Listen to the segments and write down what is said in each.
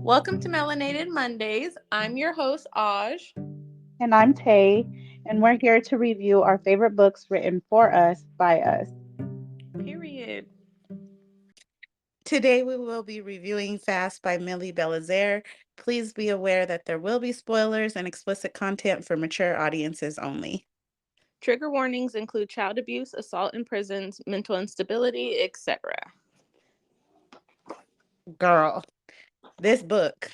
Welcome to Melanated Mondays. I'm your host, Aj. And I'm Tay, and we're here to review our favorite books written for us by us. Period. Today we will be reviewing Fast by Millie Belizaire. Please be aware that there will be spoilers and explicit content for mature audiences only. Trigger warnings include child abuse, assault in prisons, mental instability, etc. Girl, this book.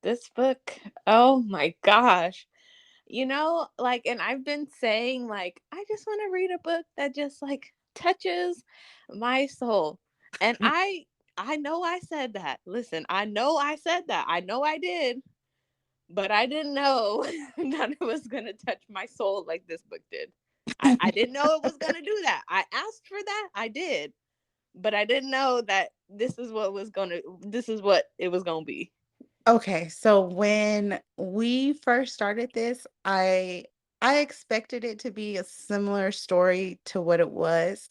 This book, oh my gosh. And I've been saying, I just want to read a book that just touches my soul. And I know I said that. Listen, I know I said that. I know I did. But I didn't know that it was going to touch my soul like this book did. I didn't know it was going to do that. I asked for that. I did. But I didn't know that this is what it was going to be. Okay, so when we first started this, I expected it to be a similar story to what it was,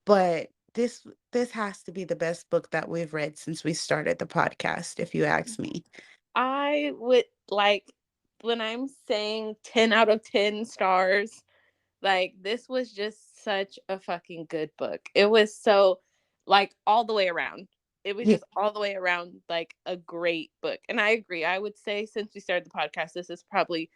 but this has to be the best book that we've read since we started the podcast, if you ask me. I would when I'm saying 10 out of 10 stars, this was just such a fucking good book. It was so all the way around. It was Yeah, just all the way around a great book. And I agree. I would say since we started the podcast, this is probably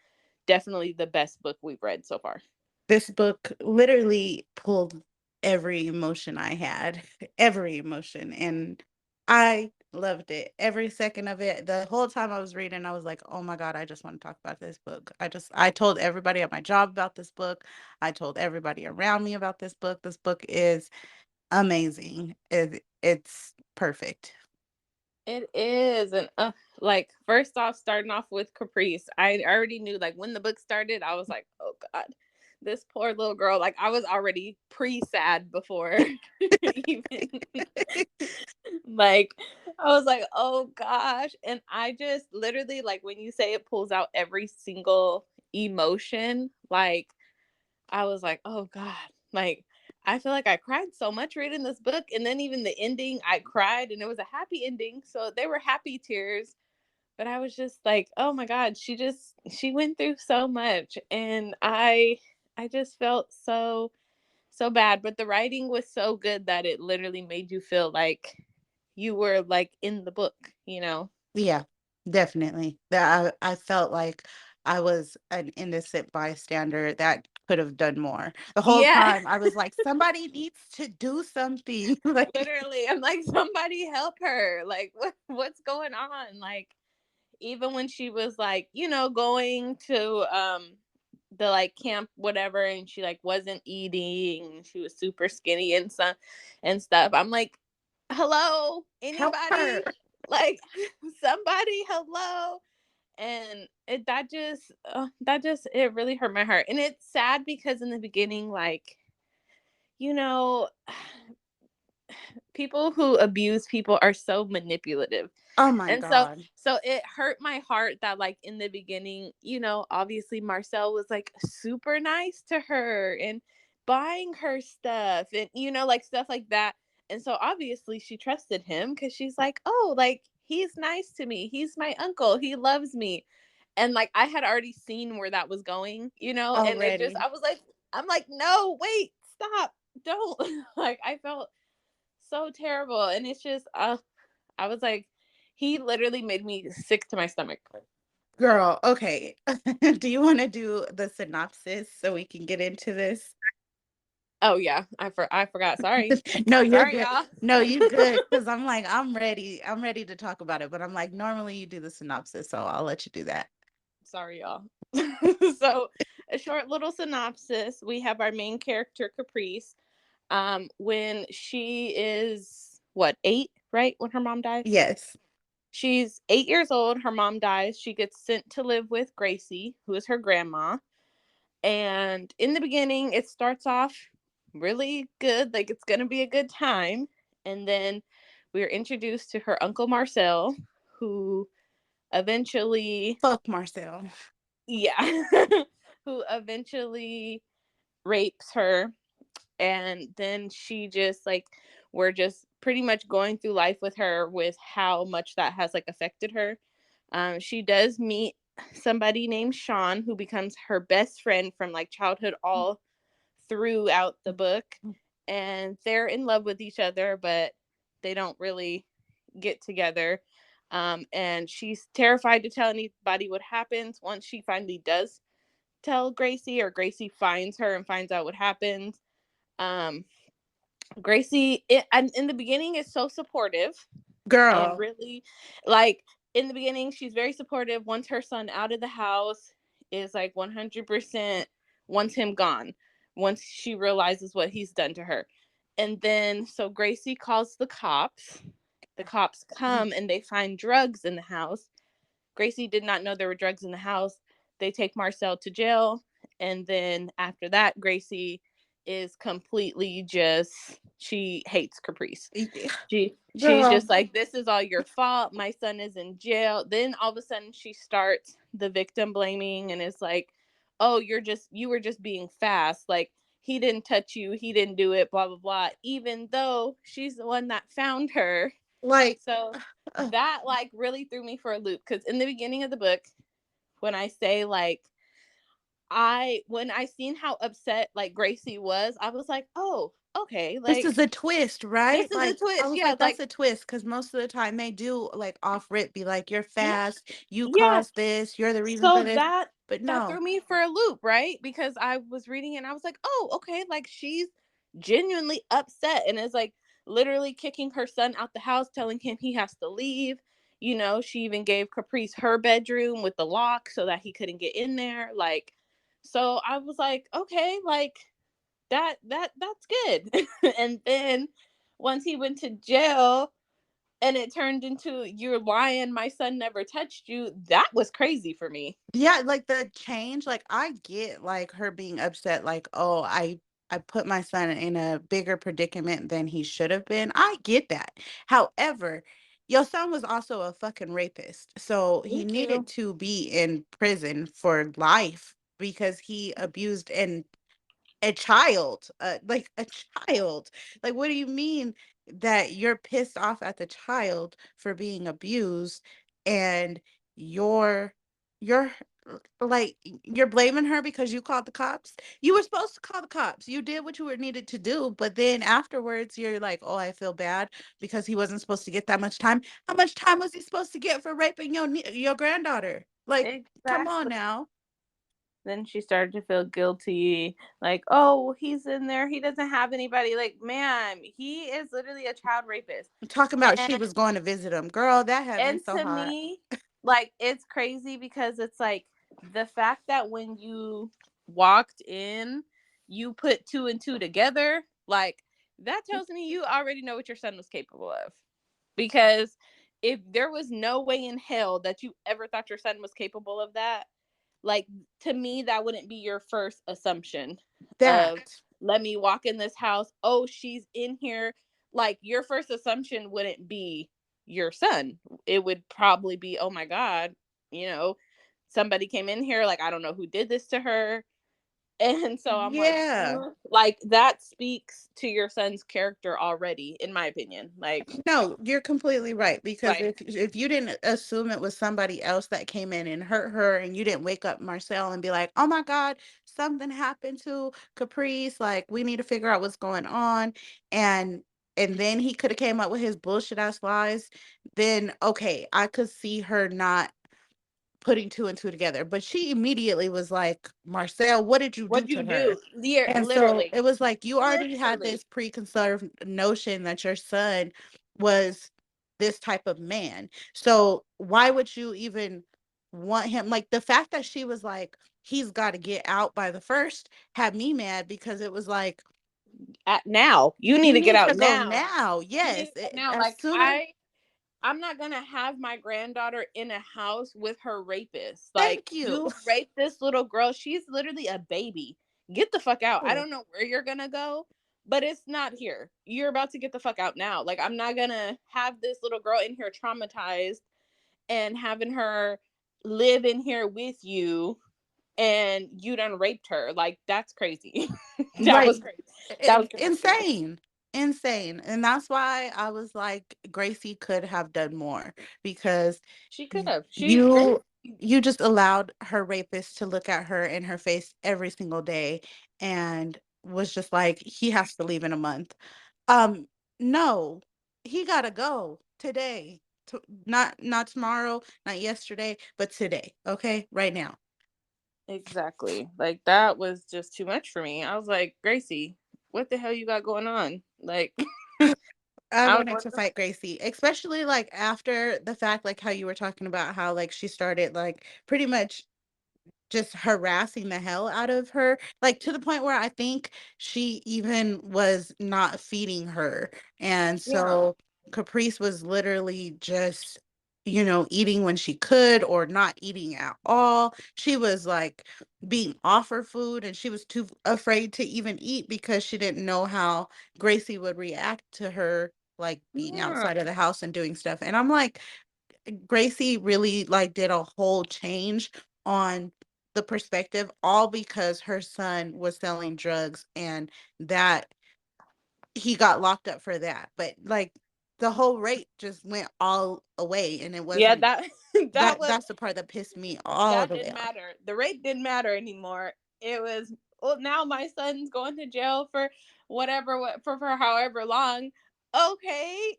definitely the best book we've read so far. this book literally pulled every emotion I had, every emotion, and I loved it. Every second of it. The whole time I was reading, I was like, "Oh my God, I just want to talk about this book." I told everybody at my job about this book. I told everybody around me about this book. This book is amazing. It's perfect. It is. And first off, starting off with Caprice, I already knew when the book started, I was like, oh God, this poor little girl. I was already pre-sad before even I was like, oh gosh. And I just literally when you say it pulls out every single emotion, I was like, oh God, I feel like I cried so much reading this book. And then even the ending, I cried and it was a happy ending. So they were happy tears. But I was just like, oh my God, she went through so much. And I just felt so bad. But the writing was so good that it literally made you feel like you were in the book, you know? Yeah, definitely. That I felt like I was an innocent bystander that could have done more. The whole Yeah. time I was like, somebody needs to do something. Like, Literally, I'm like, somebody help her. What's going on? Even when she was going to the camp whatever, and she wasn't eating, she was super skinny and stuff. I'm like, hello, help her. anybody? Like somebody, hello. And that just it really hurt my heart. And it's sad because in the beginning, you know people who abuse people are so manipulative. Oh my And so God. so it hurt my heart that in the beginning, obviously Marcel was super nice to her and buying her stuff and stuff like that. And so obviously she trusted him cuz she's like, "Oh, he's nice to me. He's my uncle. He loves me." And I had already seen where that was going, and it just Already. I was like, I'm like, "No, wait, stop. Don't." I felt so terrible. And it's just I was like, he literally made me sick to my stomach. Girl, okay. Do you want to do the synopsis so we can get into this? Oh yeah, I forgot. Sorry. No, you're Sorry good. y'all. No, you good. Because I'm like, I'm ready. I'm ready to talk about it. But I'm like, normally you do the synopsis, so I'll let you do that. Sorry y'all. So a short little synopsis. We have our main character Caprice. When she is what, 8, right? When her mom dies? Yes. She's 8 years old. Her mom dies. She gets sent to live with Gracie, who is her grandma. And in the beginning, it starts off really good, it's going to be a good time. And then we are introduced to her uncle Marcel, who eventually, Fuck Marcel. yeah, who eventually rapes her. And then she just, we're just pretty much going through life with her with how much that has like affected her. She does meet somebody named Sean who becomes her best friend from like childhood all throughout the book, and they're in love with each other, but they don't really get together. And she's terrified to tell anybody what happens. Once she finally does tell Gracie, or Gracie finds her and finds out what happens, um, Gracie, and in the beginning, is so supportive and Girl, really, like, in the beginning, she's very supportive. Once her son out of the house, is like 100% wants him gone. Once she realizes what he's done to her, and then so Gracie calls the cops. The cops come and they find drugs in the house. Gracie did not know there were drugs in the house. They take Marcel to jail. And then after that, Gracie is completely just, she hates Caprice. She's girl, just like, this is all your fault. My son is in jail. Then all of a sudden she starts the victim blaming and is like, oh, you were just being fast. Like, he didn't touch you. He didn't do it, blah, blah, blah. Even though she's the one that found her. like, So uh, that like really threw me for a loop, because in the beginning of the book, when I say like, when I seen how upset like Gracie was, I was like, oh, okay, this is like a twist, this right? is a Like, I twist. was Yeah, like, that's like, a twist because most of the time they do like off rip be like, you're yeah, fast, you yeah. caused this, you're the reason for So this. But that no, threw me for a loop, right? Because I was reading it and I was like, oh, okay, like she's genuinely upset and is like literally kicking her son out the house, telling him he has to leave. She even gave Caprice her bedroom with the lock so that he couldn't get in there. Like, so I was like, okay, like that's good. And then once he went to jail and it turned into, you're lying, my son never touched you, that was crazy for me. yeah, like the change, like I get like her being upset, like, oh, I put my son in a bigger predicament than he should have been. I get that. However, your son was also a fucking rapist. So he Thank needed you. to be in prison for life because he abused a child, like a child. Like, what do you mean that you're pissed off at the child for being abused and you're you're like you're blaming her because you called the cops? You were supposed to call the cops. You did what you were needed to do, but then afterwards you're like, "Oh, I feel bad because he wasn't supposed to get that much time." How much time was he supposed to get for raping your granddaughter? Like, come on Exactly. now. Then she started to feel guilty, like, oh, he's in there, he doesn't have anybody. Like, ma'am, he is literally a child rapist. Talking about she And was going to visit him. Girl, that had me and so to hot. me, like, it's crazy because it's like the fact that when you walked in, you put two and two together, like, that tells me you already know what your son was capable of. Because if there was no way in hell that you ever thought your son was capable of that, like, to me, that wouldn't be your first assumption of, That. let me walk in this house, oh, she's in here. Like, your first assumption wouldn't be your son. It would probably be, oh my God, you know, somebody came in here, like, I don't know who did this to her. And so I'm like, Yeah. like, that speaks to your son's character already, in my opinion. No, you're completely right because Like if you didn't assume it was somebody else that came in and hurt her and you didn't wake up Marcel and be like, "Oh my God, something happened to Caprice, like we need to figure out what's going on." And then he could have came up with his bullshit ass lies, then okay, I could see her not putting two and two together. But she immediately was like, "Marcel, what did you do what to you her?" do, yeah, And so literally, it was like you already had literally. this preconceived notion that your son was this type of man. So why would you even want him? Like the fact that she was like, he's got to get out by the first had me mad because it was like, At now, you need you to get need out to go now. now. You need Yes. to go now. As Like, soon as, I'm not gonna have my granddaughter in a house with her rapist. Like, thank you. you raped this little girl. She's literally a baby. Get the fuck out. I don't know where you're gonna go, but it's not here. You're about to get the fuck out now. Like, I'm not gonna have this little girl in here traumatized and having her live in here with you, and you done raped her. Like, that's crazy. That Like was crazy. That was crazy to me. insane. insane. And that's why I was like, Gracie could have done more because She could y- have. you you just allowed her rapist to look at her in her face every single day and was just like, he has to leave in a month. Um, no, he gotta go today. Not tomorrow, not yesterday, but today. Okay, right now. Exactly. Like that was just too much for me. I was like, Gracie, what the hell you got going on? Like I I was wanted to wondering. fight Gracie, especially like after the fact, like how you were talking about how like she started like pretty much just harassing the hell out of her, like to the point where I think she even was not feeding her. And Yeah. so Caprice was literally just, eating when she could or not eating at all. She was like being offered food and she was too afraid to even eat because she didn't know how Gracie would react to her like being Yeah. outside of the house and doing stuff. And I'm like, Gracie really like did a whole change on the perspective, all because her son was selling drugs and that he got locked up for that. But like the whole rate just went all away and it Yeah, wasn't that that that was that's the part that pissed me all that the way didn't off. matter. The rape didn't matter anymore. It was, well, now my son's going to jail for whatever, for however long. Okay,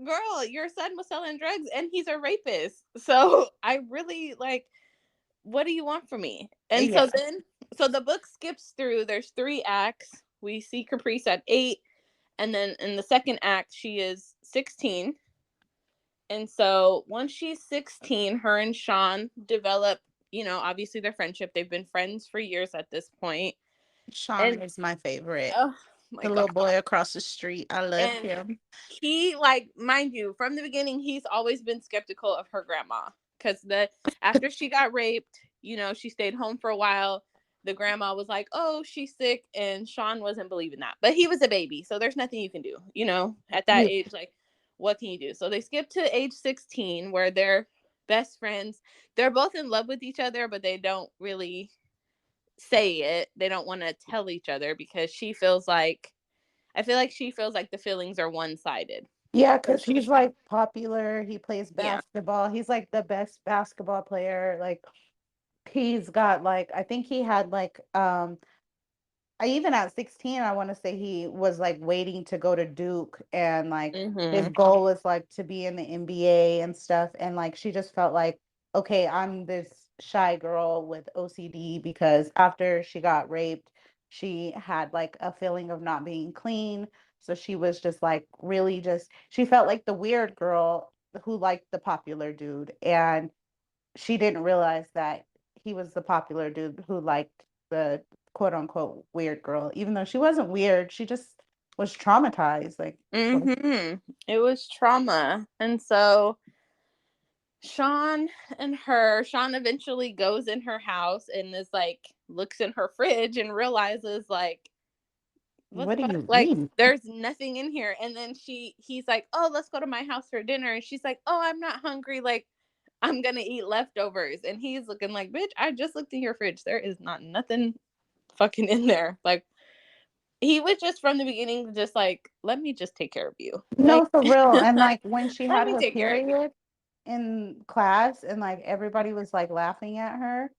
girl, your son was selling drugs and he's a rapist. So I really like, what do you want from me? And so Yeah, then, so the book skips through. There's 3 acts. We see Caprice at 8, and then in the second act, she is 16. And so once she's 16, her and Sean develop, obviously their friendship. They've been friends for years at this point. Sean And is my favorite. oh my The God. little boy across the street. I love And him. he, like, mind you, from the beginning, he's always been skeptical of her grandma. Because after she got raped, she stayed home for a while. The grandma was like, oh, she's sick. And Sean wasn't believing that. But he was a baby. So there's nothing you can do, at that Yeah. age. Like, what can you do? So they skip to age 16 where they're best friends. They're both in love with each other, but they don't really say it. They don't want to tell each other because I feel like she feels like the feelings are one sided. Yeah, because he's like popular. He plays Yeah. basketball. He's like the best basketball player. Like he's got like I think he had like I even at 16 I want to say he was like waiting to go to Duke and like his Mm-hmm. goal was like to be in the NBA and stuff and like she just felt like okay, I'm this shy girl with OCD because after she got raped she had like a feeling of not being clean, so she was just like really just she felt like the weird girl who liked the popular dude, and she didn't realize that he was the popular dude who liked the quote unquote weird girl, even though she wasn't weird. She just was traumatized. Like, Mm-hmm. It was trauma. And so Sean Sean eventually goes in her house and is like, looks in her fridge and realizes, like, what what the do fuck? you Like, mean? there's nothing in here. And then he's like, oh, let's go to my house for dinner. And she's like, oh, I'm not hungry. Like, I'm gonna eat leftovers. And he's looking like, bitch, I just looked in your fridge. There is not nothing fucking in there. Like, he was just from the beginning just like, let me just take care of you. Like, No, for real. And let like when she had me her take care of you. period in class and like everybody was like laughing at her,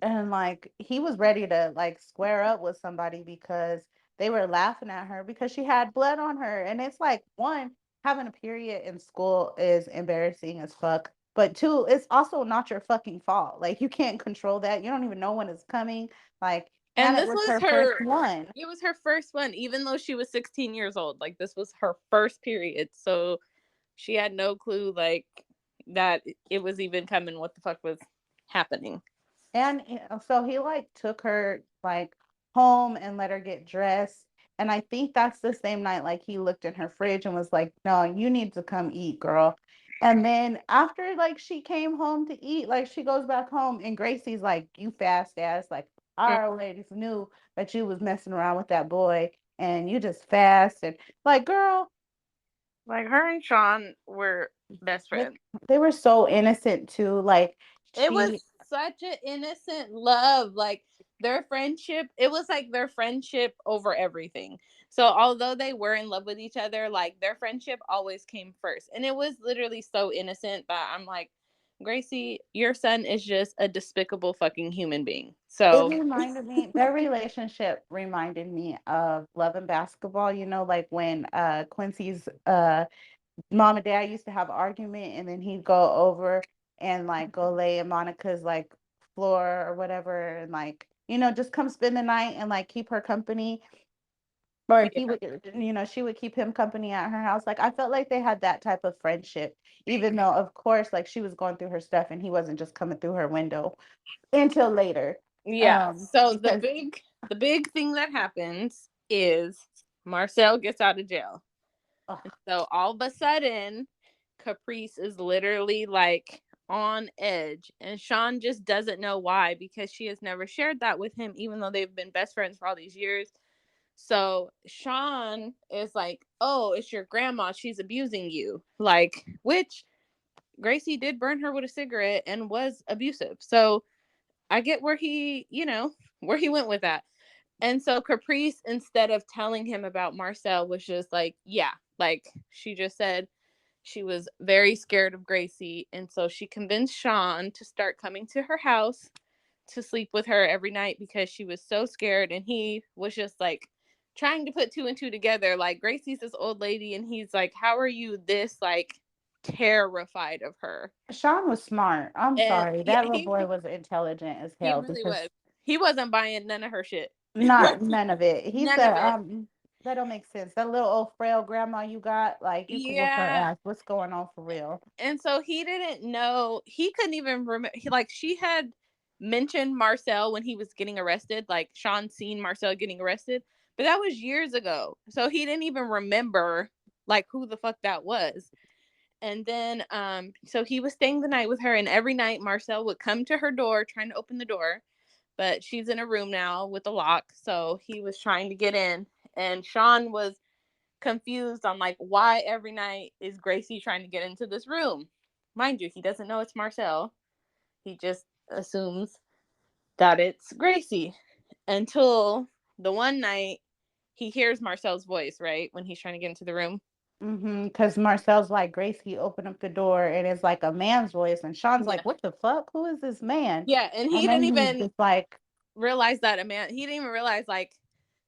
and like he was ready to like square up with somebody because they were laughing at her because she had blood on her. And it's like, one, having a period in school is embarrassing as fuck, but two, it's also not your fucking fault. Like you can't control that. You don't even know when it's coming. Like, and And it this was was her first her one. it was her first one, even though she was 16 years old. Like, this was her first period. So she had no clue, like, that it was even coming, what the fuck was happening. And so he like took her like home and let her get dressed. And I think that's the same night like he looked in her fridge and was like, "No, you need to come eat, girl." And then after like she came home to eat, like she goes back home and Gracie's like, "You fast ass, like Mm. our ladies knew that you was messing around with that boy and you just fast." And like, girl, Like, her and Sean were best they, friends. they were so innocent too. Like It was she such an innocent love. Like, their friendship, it was like their friendship over everything. So although they were in love with each other, like their friendship always came first. And it was literally so innocent that I'm like, Gracie, your son is just a despicable fucking human being. It So reminded me, their relationship reminded me of Love and Basketball, like when Quincy's mom and dad used to have an argument and then he'd go over and like go lay in Monica's like floor or whatever and like, just come spend the night and like keep her company. Or he yeah. would, she would keep him company at her house. Like I felt like they had that type of friendship, even though of course like she was going through her stuff and he wasn't just coming through her window until later. Yeah. So the Because big thing that happens is Marcel gets out of jail. And ugh, so all of a sudden, Caprice is literally like on edge. And Sean just doesn't know why because she has never shared that with him, even though they've been best friends for all these years. So Sean is like, oh, it's your grandma. She's abusing you. Like, which Gracie did burn her with a cigarette and was abusive. So I get where where he went with that. And so Caprice, instead of telling him about Marcel, was just like, yeah, like she just said she was very scared of Gracie. And so she convinced Sean to start coming to her house to sleep with her every night because she was so scared. And he was just like trying to put two and two together. Like, Gracie's this old lady, and he's like, how are you this like terrified of her? Sean was smart. I'm And sorry. yeah, That little boy was intelligent as he hell really was. because He wasn't buying none of her shit. not none of it. He None said, of it. that don't make sense. That little old frail grandma you got, like you could whoop her Yeah. ass. What's going on for real? And so he didn't know. He couldn't even remember. Like, she had mentioned Marcel when he was getting arrested. Like, Sean seen Marcel getting arrested, but that was years ago. So he didn't even remember like who the fuck that was. And then so he was staying the night with her, and every night Marcel would come to her door trying to open the door, but she's in a room now with a lock. So he was trying to get in, and Sean was confused on like why every night is Gracie trying to get into this room. Mind you, he doesn't know it's Marcel. He just assumes that it's Gracie until the one night he hears Marcel's voice, right? When he's trying to get into the room. Because Marcel's like, Gracie, open up the door, and it's like a man's voice, and Sean's Yeah. like, what the fuck? Who is this man? Yeah, and he And didn't then he's even just like, realize that a man he didn't even realize like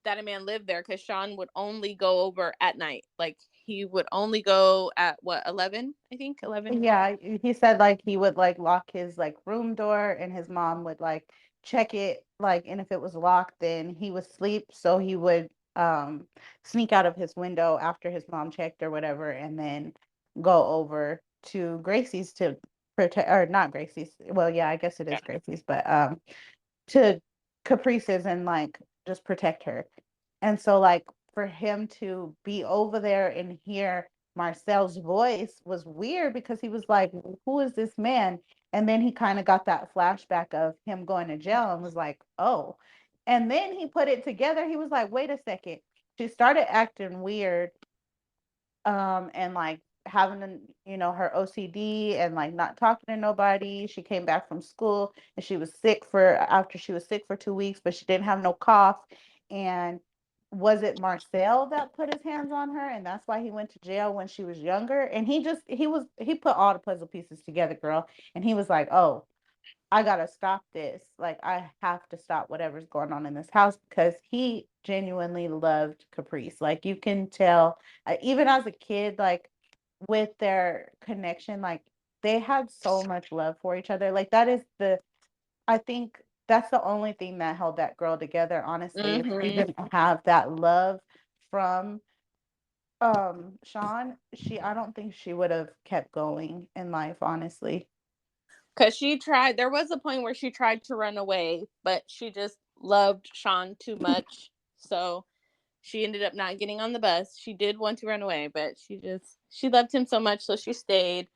that a man lived there because Sean would only go over at night. Like, he would only go at what, 11? I think 11. yeah, he said like he would like lock his like room door and his mom would like check it like and if it was locked then he would sleep so he would sneak out of his window after his mom checked or whatever and then go over to Gracie's to protect or not Gracie's. Well, yeah, I guess it is Gracie's, but to Caprice's and like just protect her. And so like for him to be over there and hear Marcel's voice was weird because he was like, who is this man? And then he kind of got that flashback of him going to jail and was like, oh. And then he put it together. He was like, wait a second. She started acting weird and like having her OCD and like not talking to nobody. She came back from school and she was sick for after she was sick for 2 weeks, but she didn't have no cough. And was it Marcel that put his hands on her and that's why he went to jail when she was younger? And he put all the puzzle pieces together, girl. And he was like, oh, I gotta stop this. Like, I have to stop whatever's going on in this house because he genuinely loved Caprice. Like, you can tell, even as a kid, like, with their connection, like, they had so much love for each other. Like, I think that's the only thing that held that girl together, honestly. If she Mm-hmm. didn't have that love from Sean, I don't think she would have kept going in life, honestly. Because she tried, there was a point where she tried to run away, but she just loved Sean too much. So she ended up not getting on the bus. She did want to run away, but she loved him so much, so she stayed.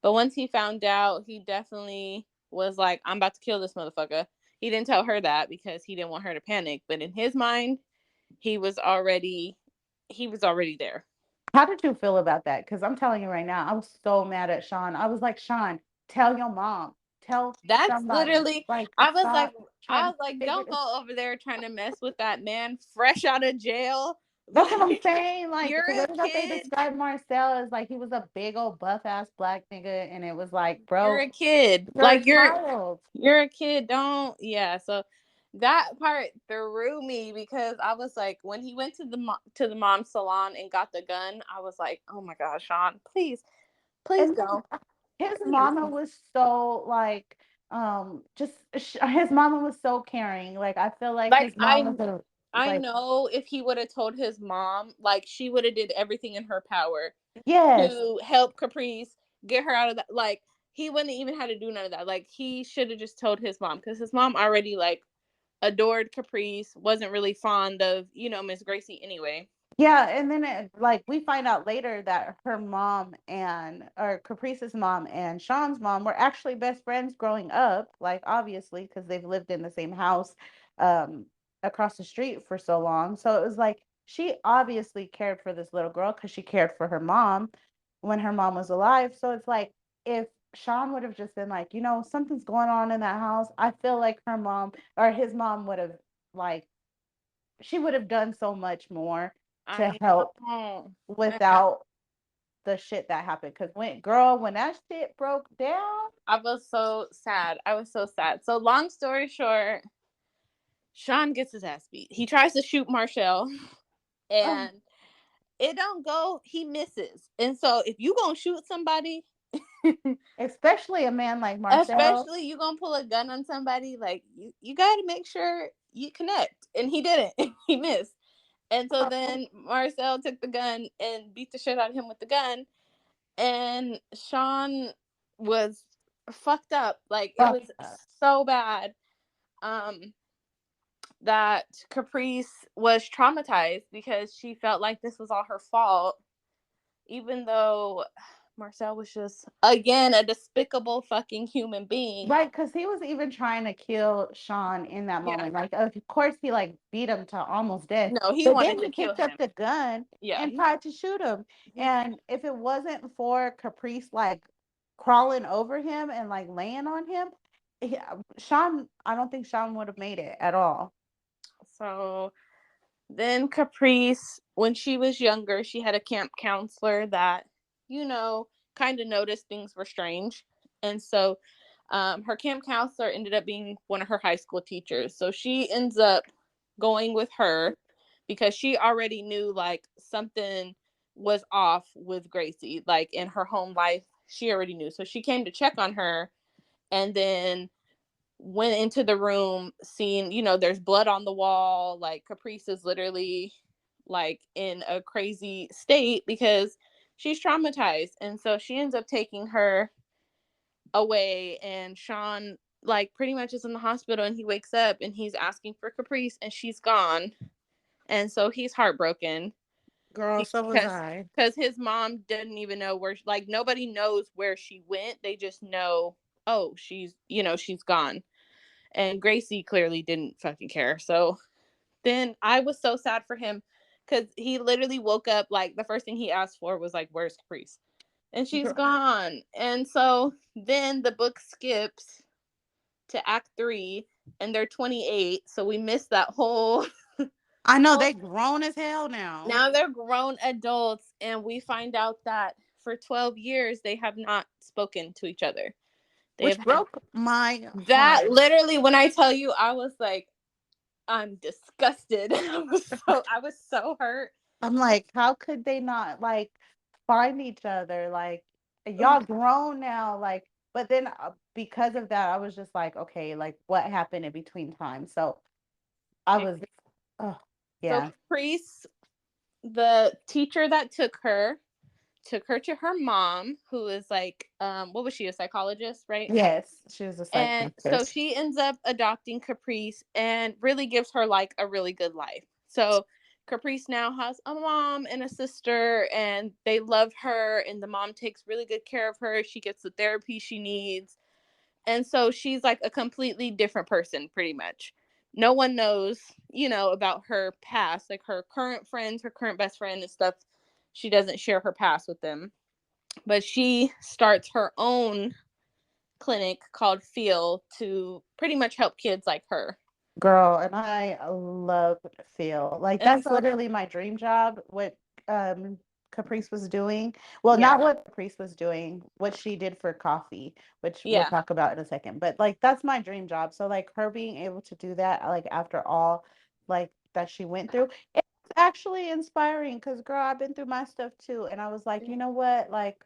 But once he found out, he definitely was like, I'm about to kill this motherfucker. He didn't tell her that because he didn't want her to panic. But in his mind, he was already he was already there. How did you feel about that? Because I'm telling you right now, I was so mad at Sean. I was like, Sean, tell your mom. tell That's somebody, literally, like, I was like, stop trying to figure don't this. go over there trying to mess with that man fresh out of jail. That's what I'm Like, saying. Like you're the a way that they kid. described Marcel is like he was a big old buff ass black nigga, and it was like, You're bro, a kid. you're a Like, child. you're a kid. Don't, yeah. So that part threw me because I was like, when he went to to the mom's salon and got the gun, I was like, oh my gosh, Sean, please And then go. his Please. mama was so like, just his mama was so caring. Like I feel like Like, his mom was a I like, know if he would have told his mom, like, she would have did everything in her power yes, to help Caprice get her out of that. Like, he wouldn't even had to do none of that. Like, he should have just told his mom, because his mom already like adored Caprice, wasn't really fond of, Miss Gracie anyway. yeah. And then like we find out later that her mom and or Caprice's mom and Sean's mom were actually best friends growing up. Like obviously because they've lived in the same house, um, across the street for so long. So it was like she obviously cared for this little girl because she cared for her mom when her mom was alive. So it's like if Sean would have just been like, something's going on in that house, I feel like her mom or his mom would have like she would have done so much more to I help know. without the shit that happened. Because when that shit broke down, I was so sad. I was so sad. So long story short, Sean gets his ass beat. He tries to shoot Marshall, oh, and it don't go. He misses. And so if you gonna shoot somebody, especially a man like Marcel. especially you gonna pull a gun on somebody, like you got to make sure you connect. And he didn't. He missed. And so then Marcel took the gun and beat the shit out of him with the gun. And Sean was fucked up. Like, it Fuck was that. so bad. Um, that Caprice was traumatized because she felt like this was all her fault, even though Marcel was just, again, a despicable fucking human being. Right, because he was even trying to kill Sean in that Yeah. moment. Like, of course, he like beat him to almost death, No, he but wanted then to he kill picked up him. the gun Yeah. and tried to shoot him. And if it wasn't for Caprice like crawling over him and like laying on him, Sean, I don't think Sean would have made it at all. So then Caprice, when she was younger, she had a camp counselor that, you know, kind of noticed things were strange. And so her camp counselor ended up being one of her high school teachers. So she ends up going with her because she already knew like something was off with Gracie, like in her home life. She already knew. So she came to check on her, and then went into the room, seeing, there's blood on the wall. Like, Caprice is literally like in a crazy state because she's traumatized. And so she ends up taking her away, and Sean like pretty much is in the hospital, and he wakes up and he's asking for Caprice, and she's gone. And so he's heartbroken Girl, so was because I. his mom didn't even know where, like, nobody knows where she went. They just know, oh, she's gone. And Gracie clearly didn't fucking care. So then I was so sad for him because he literally woke up, like, the first thing he asked for was like, where's Caprice? And she's Girl, gone. And so then the book skips to Act 3, and they're 28. So we missed that whole I know whole they grown as hell now. now they're grown adults, and we find out that for 12 years they have not spoken to each other. They have Which had broke my that. heart. Literally, when I tell you, I was like, I'm disgusted. I was so hurt. I'm like, how could they not like find each other? Like, y'all Ugh. grown now. Like, but then because of that, I was just like, okay, like what happened in between time? So I was, oh, So yeah, Caprice, the teacher that took her to her mom, who is like, what was she, a psychologist, right? yes, she was a And so psychiatrist. she ends up adopting Caprice and really gives her like a really good life. So Caprice now has a mom and a sister, and they love her, and the mom takes really good care of her. She gets the therapy she needs. And so she's like a completely different person, pretty much. No one knows, about her past, like her current friends, her current best friend and stuff. She doesn't share her past with them. But she starts her own clinic called Feel to pretty much help kids like her. Girl, and I love Phil. Like And that's so, literally my dream job. What um Caprice was doing. Well, yeah, not what Caprice was doing, what she did for coffee, which we'll yeah. talk about in a second. But like that's my dream job. So like her being able to do that, like after all like that she went through, it's actually inspiring because girl, I've been through my stuff too. And I was like, you know what? Like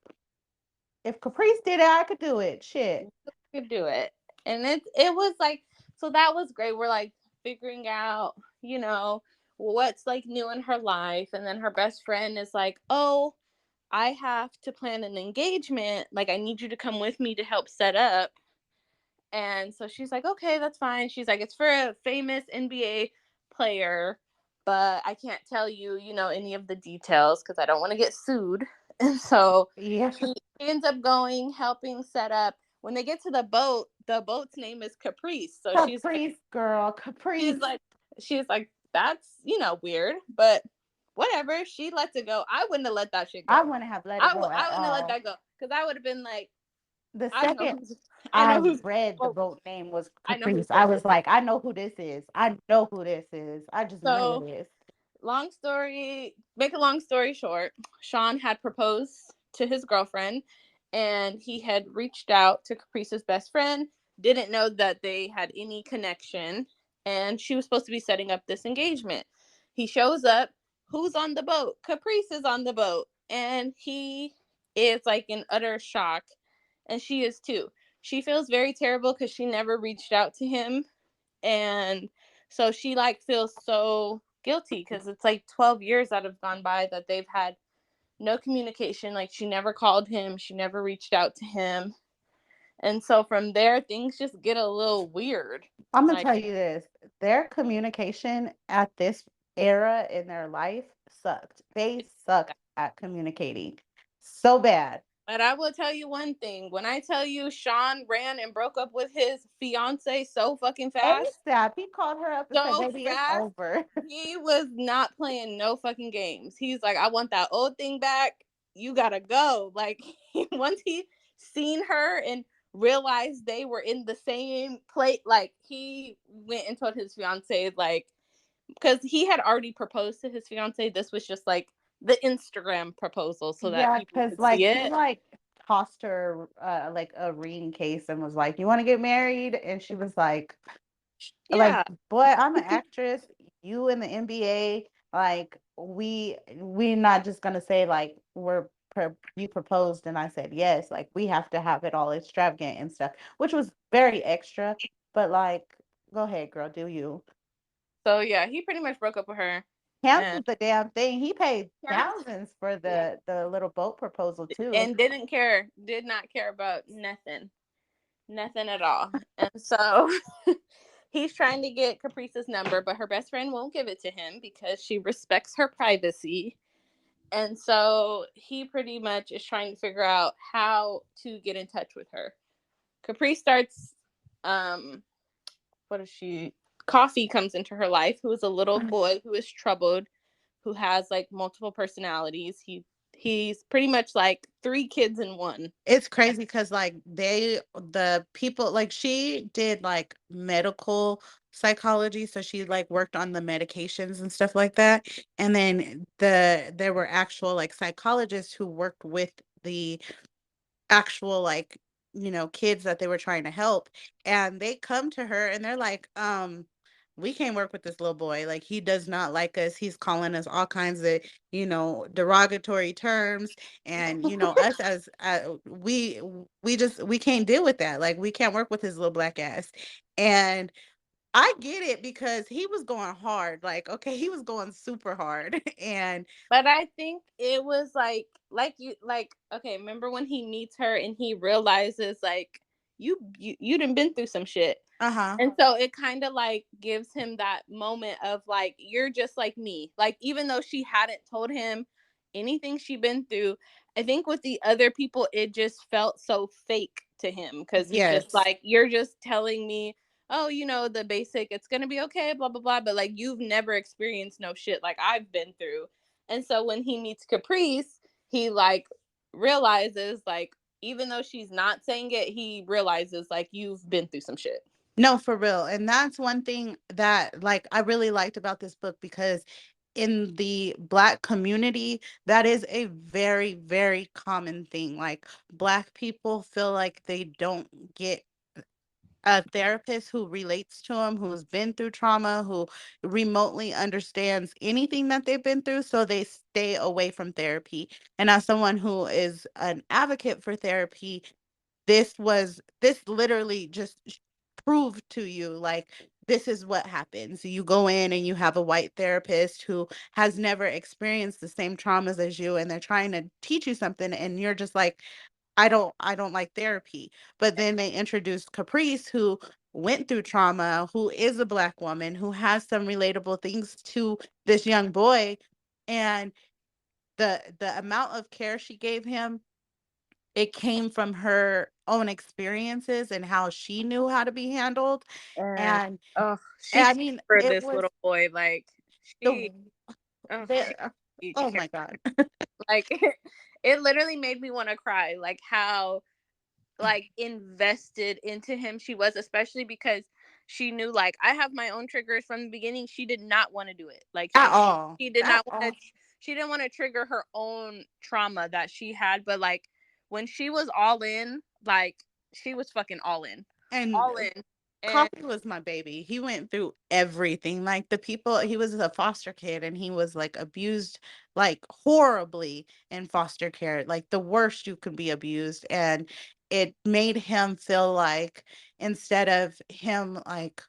if Caprice did it, I could do it. Shit. Could do it. And it was like, so that was great. We're like figuring out, you know, what's like new in her life. And then her best friend is like, oh, I have to plan an engagement. Like, I need you to come with me to help set up. And so she's like, okay, that's fine. She's like, it's for a famous NBA player, but I can't tell you, you know, any of the details because I don't want to get sued. And so Yeah. she ends up going, helping set up. When they get to the boat's name is Caprice. So Caprice, girl, she's Caprice. like, she's like, that's, you know, weird, but whatever. She lets it go. I wouldn't have let that shit I go. wouldn't have let it go I at wouldn't have let all. that go because I would have been like, The I know second who's, I know I who's, read the oh, boat name was I know whose Caprice, I boat was this is. like, I know who this is. I know who this is. I just know it So is. long story, make a long story short, Sean had proposed to his girlfriend and he had reached out to Caprice's best friend, didn't know that they had any connection, and she was supposed to be setting up this engagement. He shows up. Who's on the boat? Caprice is on the boat. And he is like in utter shock. And she is too. She feels very terrible because she never reached out to him, and so she like feels so guilty because it's like 12 years that have gone by that they've had no communication. Like, she never called him, she never reached out to him. And so from there things just get a little weird. I'm gonna Like, tell you this. Their communication at this era in their life sucked. They sucked at communicating so bad. but I will tell you one thing. When I tell you Sean ran and broke up with his fiance so fucking fast, ASAP, he called her up and said, so "Baby, it's fast, over." he was not playing no fucking games. He's like, I want that old thing back. You gotta go. Like, once he seen her and realized they were in the same plate, like, he went and told his fiance, like, because he had already proposed to his fiance. This was just like the Instagram proposal so that Yeah, people because could see like he it. like tossed her like a ring case and was like, "You want to get married?" And she was like, Yeah. boy, I'm an actress. You in the NBA, like we not just gonna say like you proposed and I said yes. Like we have to have it all extravagant and stuff, which was very extra. But like, go ahead, girl, do you? So yeah, he pretty much broke up with her and Canceled the damn thing. He paid thousands for the little boat proposal too. didn't care, did not care about nothing. Nothing at all. And so he's trying to get Caprice's number, but her best friend won't give it to him because she respects her privacy. And so he pretty much is trying to figure out how to get in touch with her. Caprice starts, um, what is she? Coffee comes into her life, who is a little boy who is troubled, who has like multiple personalities. He's pretty much like three kids in one. It's crazy because like the people, like she did like medical psychology, so she like worked on the medications and stuff like that. And then there were actual like psychologists who worked with the actual like kids that they were trying to help, and they come to her and they're like, we can't work with this little boy. Like he does not like us. He's calling us all kinds of derogatory terms, and us as we can't deal with that. Like we can't work with his little black ass. And I get it because he was going hard. Like, okay, he was going super hard. And But I think it was okay, remember when he meets her and he realizes like you done been through some shit. uh-huh. And so it kind of like gives him that moment of like, you're just like me. Like, even though she hadn't told him anything she'd been through, I think with the other people, it just felt so fake to him because he's just Yes. like, you're just telling me, oh, the basic, it's going to be okay, blah, blah, blah. But like, you've never experienced no shit like I've been through. And so when he meets Caprice, he like realizes like, even though she's not saying it, he realizes like you've been through some shit. No, for real. And that's one thing that like I really liked about this book because in the Black community, that is a very, very common thing. Like Black people feel like they don't get a therapist who relates to them, who's been through trauma, who remotely understands anything that they've been through, so they stay away from therapy. And as someone who is an advocate for therapy, this literally just proved to you like this is what happens. You go in and you have a white therapist who has never experienced the same traumas as you, and they're trying to teach you something, and you're just like, I don't like therapy. But then they introduced Caprice, who went through trauma, who is a Black woman, who has some relatable things to this young boy. And the amount of care she gave him, it came from her own experiences and how she knew how to be handled. And And, oh, and she I cared mean, for it this was little boy. Like she, the oh, there. she Oh cared. my God. Like it literally made me want to cry. Like how like invested into him she was, especially because she knew like I have my own triggers from the beginning. She did not want to do it. Like At all. she did At not want all. to, she didn't want to trigger her own trauma that she had, but like when she was all in, like she was fucking all in. And All in. And Coffee was my baby. He went through everything. Like the people, he was a foster kid and he was like abused like horribly in foster care, like the worst you could be abused. And it made him feel like instead of him like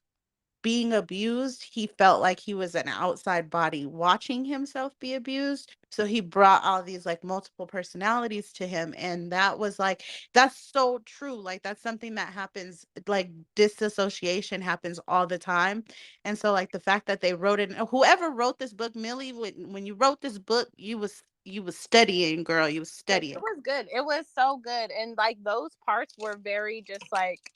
being abused, he felt like he was an outside body watching himself be abused. So he brought all these like multiple personalities to him. And that was like, that's so true. Like, that's something that happens, like, disassociation happens all the time. And so, like, the fact that they wrote it, whoever wrote this book, Millie, when you wrote this book, you was studying, girl. You was it studying. was good. It was so good. And like those parts were very just like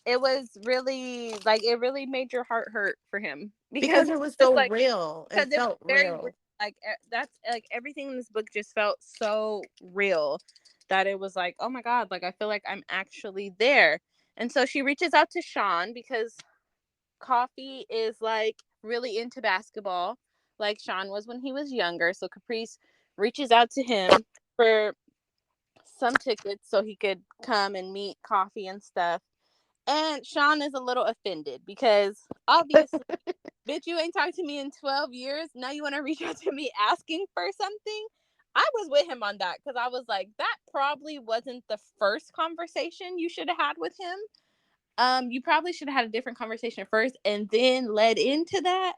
it was really like it really made your heart hurt for him because Because it was it's so like real. It because it was felt very real. real. Like that's like everything in this book just felt so real that it was like, oh my god, like I feel like I'm actually there. And so she reaches out to Sean because Coffee is like really into basketball, like Sean was when he was younger. So Caprice reaches out to him for some tickets so he could come and meet Coffee and stuff. And Sean is a little offended because obviously, bitch, you ain't talked to me in 12 years. Now you want to reach out to me asking for something? I was with him on that because I was like, that probably wasn't the first conversation you should have had with him. You probably should have had a different conversation first and then led into that,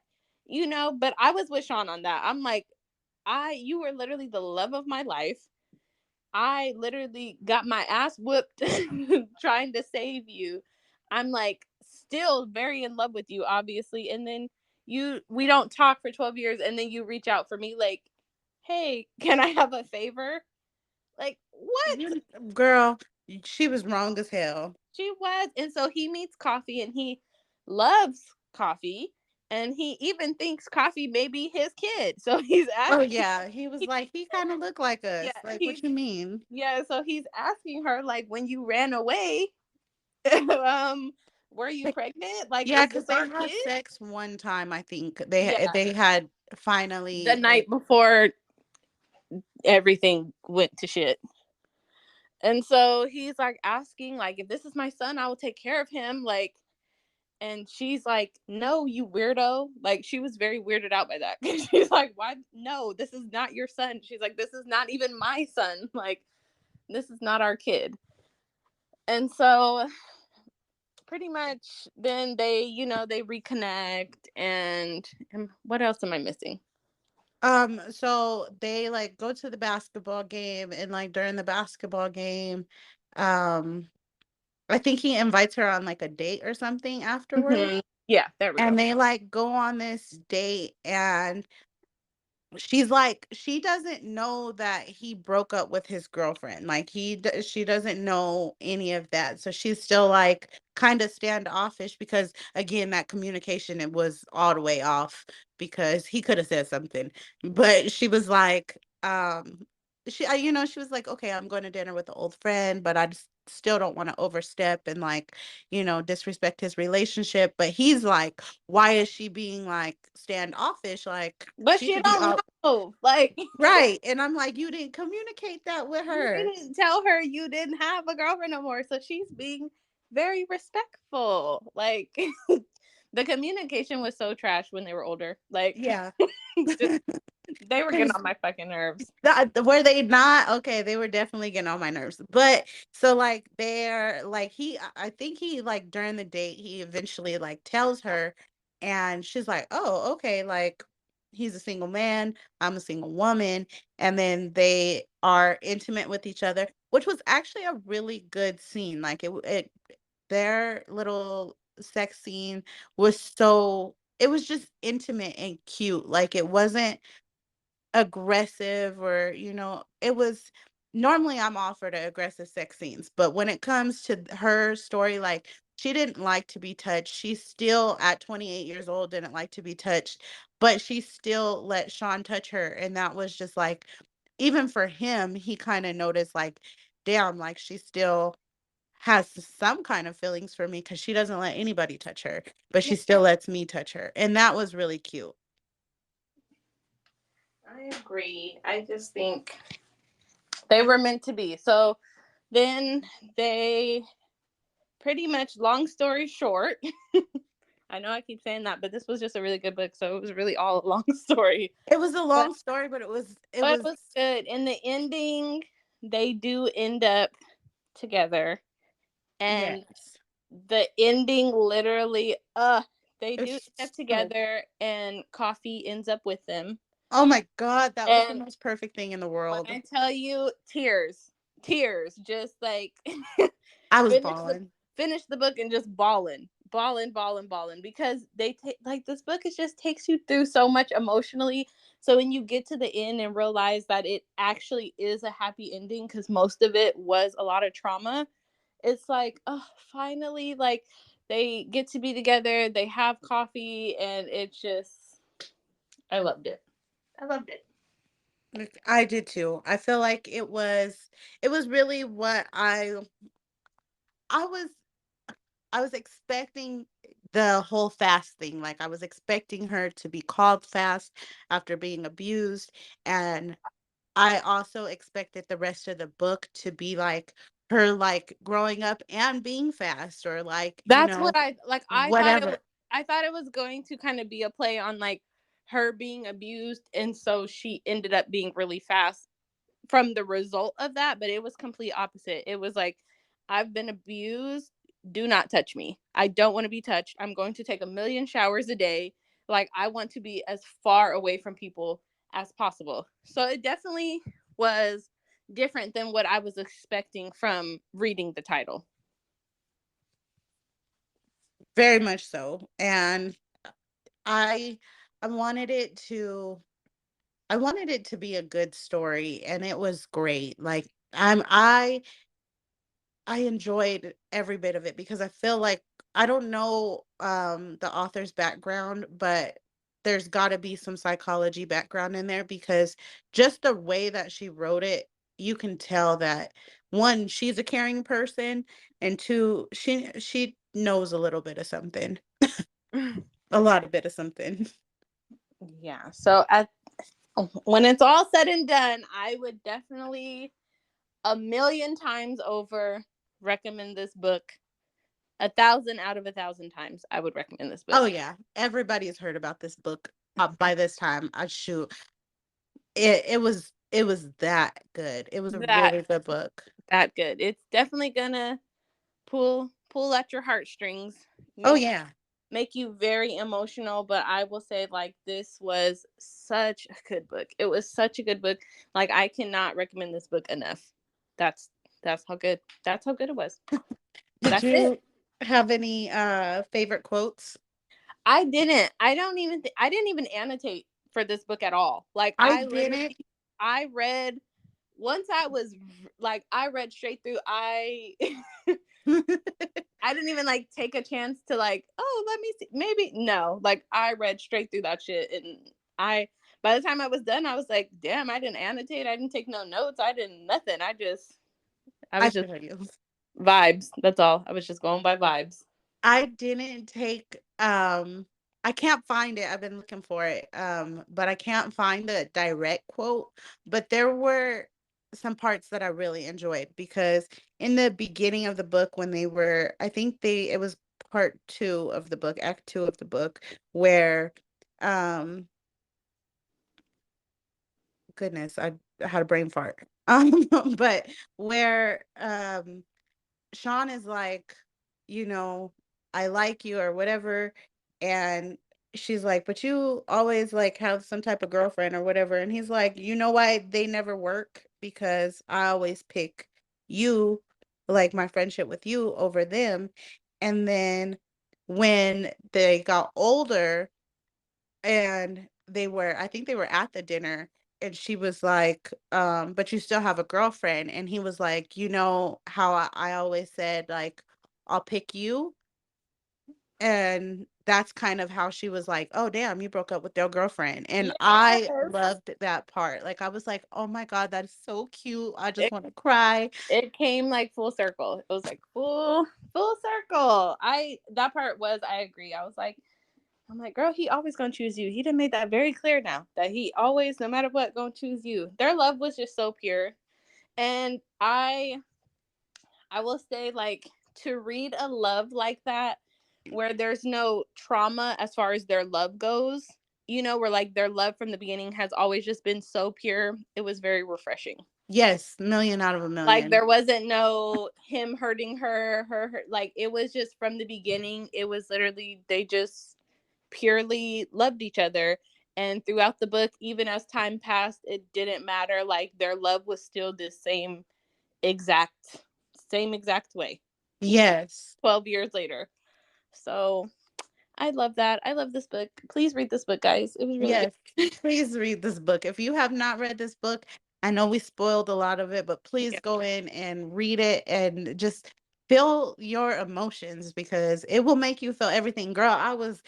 you know. But I was with Sean on that. I'm like, you were literally the love of my life. I literally got my ass whooped trying to save you. I'm like still very in love with you, obviously. And then we don't talk for 12 years and then you reach out for me like, hey, can I have a favor? Like, what? You, girl, she was wrong as hell. She was. And so he meets Coffee and he loves Coffee. And he even thinks Coffee may be his kid. So he's Oh asking, yeah, he was like, he kind of looked like yeah, us. Like, he's what you mean? yeah, so he's asking her like when you ran away, um, were you Like, pregnant? Like, yeah, is this because they our had kid? sex one time. I think they Yeah, they had the finally night before everything went to shit. And so he's like asking, like, if this is my son, I will take care of him. Like, and she's like, no, you weirdo. Like, she was very weirded out by that. She's like, why? No, this is not your son. She's like, this is not even my son. Like, this is not our kid. And so pretty much then they, they reconnect and what else am I missing? so they like go to the basketball game, and like during the basketball game, um I think he invites her on like a date or something afterwards. Yeah, there we go. And they like go on this date, and she's like, she doesn't know that he broke up with his girlfriend. Like she doesn't know any of that. So she's still like kind of standoffish because again, that communication, it was all the way off because he could have said something. But she was like, she was like, okay, I'm going to dinner with an old friend, but I just still don't want to overstep and like, disrespect his relationship. But he's like, why is she being like standoffish? Like But she she could be don't out. know. Like, Right. And I'm like, you didn't communicate that with you her. didn't tell her you didn't have a girlfriend no more. So she's being very respectful. Like, the communication was so trash when they were older. Like, Yeah. just, they were getting Because on my fucking nerves. were they not? Okay, they were definitely getting on my nerves. But so like they're like I think he like during the date he eventually like tells her, and she's like, "Oh, okay, like he's a single man, I'm a single woman." And then they are intimate with each other, which was actually a really good scene. Like it their little sex scene was it was just intimate and cute. Like it wasn't aggressive, or it was normally I'm all for the aggressive sex scenes, but when it comes to her story, like she didn't like to be touched. She still at 28 years old didn't like to be touched, but she still let Sean touch her, and that was just like, even for him, he kind of noticed like, damn, like she still has some kind of feelings for me because she doesn't let anybody touch her, but Yeah, she still lets me touch her, and that was really cute. I agree. I just think they were meant to be. So then they pretty much, long story short, I know I keep saying that, but this was just a really good book. So it was really all a long story. It was a But long story, but it but it was was good. In the ending, they do end up together. And yes. the ending literally, they do It's end up so, together and Coffee ends up with them. oh my God, that was the And most perfect thing in the when world. I tell you, tears, tears, just like I was finish the bawling. finish the book and just bawling, bawling, bawling, bawling, because they take, like, this book, it just takes you through so much emotionally. So when you get to the end and realize that it actually is a happy ending, because most of it was a lot of trauma, it's like, oh, finally, like, they get to be together, they have coffee, and it's just, I loved it. I loved it. I did too. I feel like it was really what I was I was expecting the whole fast thing. Like I was expecting her to be called fast after being abused, and I also expected the rest of the book to be like her like growing up and being fast, or like, That's what I like. whatever. I thought it was going to kind of be a play on, like, her being abused, and so she ended up being really fast from the result of that. But it was complete opposite. It was like, I've been abused. Do not touch me. I don't want to be touched. I'm going to take a million showers a day. Like, I want to be as far away from people as possible. So it definitely was different than what I was expecting from reading the title. Very much so. And I I wanted it to I wanted it to be a good story, and it was great. Like I enjoyed every bit of it because I feel like I don't know the author's background, but there's got to be some psychology background in there, because just the way that she wrote it, you can tell that, one, she's a caring person, and two, she knows a little bit of something, a lot of bit of something. Yeah. So when it's all said and done, I would definitely, a million times over, recommend this book. 1,000 out of 1,000 times, I would recommend this book. Oh yeah, everybody's heard about this book by this time. I shoot. It was that good. It was a That really good book. that good. It's definitely gonna pull at your heartstrings, Oh make yeah. make you very emotional. But I will say, like, this was such a good book. It was such a good book. Like, I cannot recommend this book enough. That's that's how good it was. Did That's it. you have any favorite quotes? I didn't. I didn't even annotate for this book at all. Like, I didn't. I read, once I was like, I read straight through. I didn't even, like, take a chance to, like, oh, let me see. Maybe no. Like, I read straight through that shit, and I by the time I was done, I was like, damn, I didn't annotate. I didn't take no notes. I didn't nothing. I I was just feel you. vibes. That's all. I was just going by vibes. I didn't take I can't find it. I've been looking for it. But I can't find the direct quote, but there were some parts that I really enjoyed because in the beginning of the book when they were I think they it was part 2 of the book, act 2 of the book where um goodness, I had a brain fart. But where Sean is like, you know, I like you or whatever. And she's like, but you always like have some type of girlfriend or whatever. And he's like, you know why they never work? Because I always pick you, like my friendship with you over them. And then when they got older, and I think they were at the dinner, and she was like, but you still have a girlfriend. And he was like, you know how I always said, like, I'll pick you. And that's kind of how she was like, oh, damn, you broke up with your girlfriend. And I Yes. loved that part. Like, I was like, oh my God, that is so cute. I just It, want to cry. it came like full circle. It was like full circle. That part was I agree. I'm like, girl, he always gonna choose you. He done made that very clear now that he always, no matter what, gonna choose you. Their love was just so pure. And I will say, like, to read a love like that, where there's no trauma as far as their love goes, where like their love from the beginning has always just been so pure, it was very refreshing. Yes, million out of a Like, million. there wasn't no him hurting her, like, it was just from the beginning, it was literally, they just purely loved each other. And throughout the book, even as time passed, it didn't matter. Like, their love was still the exact same exact way, even Yes. 12 years later. So I love that. I love this book. Please read this book, guys. It was really Yes, good. please read this book. If you have not read this book, I know we spoiled a lot of it, but please Yeah. go in and read it and just feel your emotions because it will make you feel everything. Girl, I was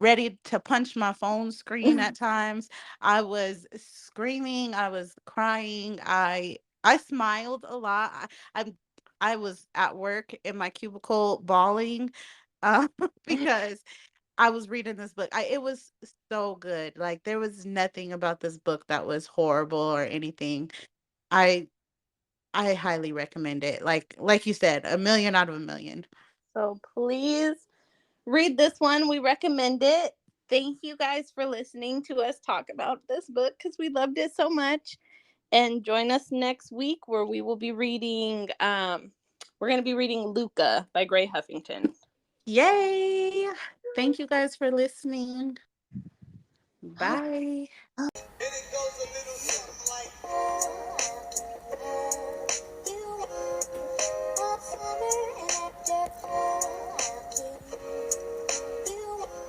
ready to punch my phone screen at times. I was screaming, I was crying. I smiled a lot. I was at work in my cubicle bawling because I was reading this book. It was so good. Like there was nothing about this book that was horrible or anything. I I highly recommend it. Like you said, a million out of a million. So please read this one. We recommend it. Thank you guys for listening to us talk about this book because we loved it so much. And join us next week where we will be reading we're going to be reading Luca by Gray Huffington. Yay! Thank you guys for listening. Bye.